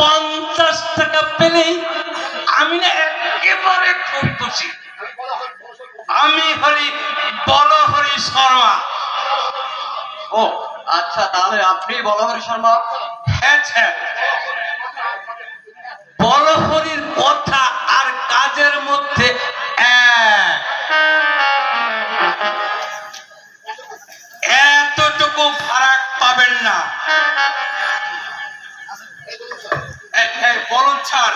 50 টাকা পেলেই আমি না একেবারে খুব খুশি। আমি হরি বলহরি শর্মা। ও আচ্ছা, তাহলে আপনি বলহরি শর্মা? হ্যাঁ, বলহরির কথা আর কাজের মধ্যে এতটুকু ফারাক পাবেন না। বলুন স্যার,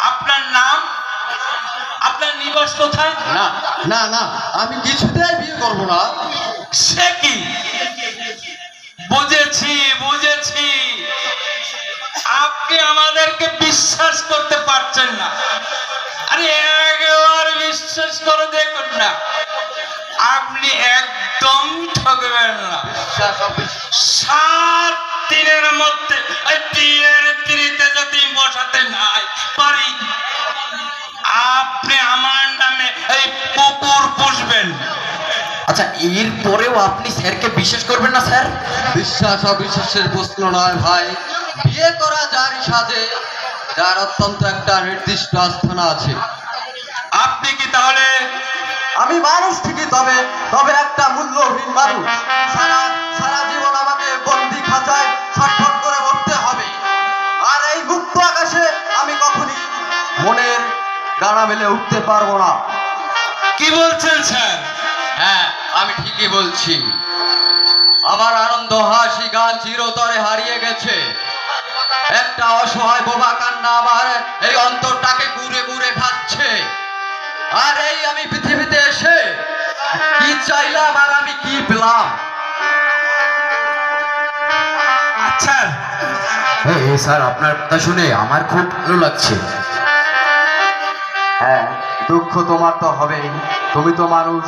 আপনার নাম, আপনার নিবাস কোথায়? না না না, আমি কিছুতেই বিয়ে করব না। সে কি? বুঝেছি, আপনি আমাদেরকে বিশ্বাস করতে পারছেন না। আরে একবার বিশ্বাস করে দেখুন না, আপনি একদম ঠকবেন না। 7 দিনের মধ্যে বিয়ের তিরিতে যদি বসাতে নাই পারি, আপনি আমার নামে এই পুকুর পুষবেন। আচ্ছা, এর পরেও আপনি স্যারকে বিশ্বাস করবেন না? স্যার, বিশ্বাস অবিশ্বাসের প্রশ্ন নয় ভাই, বিয়ে করা যারই সাজে, যার অত্যন্ত একটা নির্দিষ্ট আস্থানা আছে। আপনি কি তাহলে? আমি মানুষ ঠিকই, তবে একটা মূল্যহীন মানুষ। সারা জীবন আমাকে বন্দি খাঁচায় ছটফট করে মরতে হবে, আর এই মুক্ত আকাশে আমি কখনই মনের ডানা মেলে উঠতে পারবো না। কি বলছেন স্যার? হ্যাঁ, আমি ঠিকই বলছি। আমার আনন্দ, হাসি, গান চিরতরে হারিয়ে গেছে। একটা অসহায় বোবা কান্না আমার এই অন্তরটাকে ঘুরে ঘুরে খাচ্ছে। আর এই আমি পৃথিবীতে এসে কি চাইলাম আর আমি কি পেলাম? আচ্ছা স্যার, আপনার কথা শুনে আমার খুব ভালো লাগছে। হ্যাঁ, দুঃখ তোমার তো হবেই, তুমি তো মানুষ।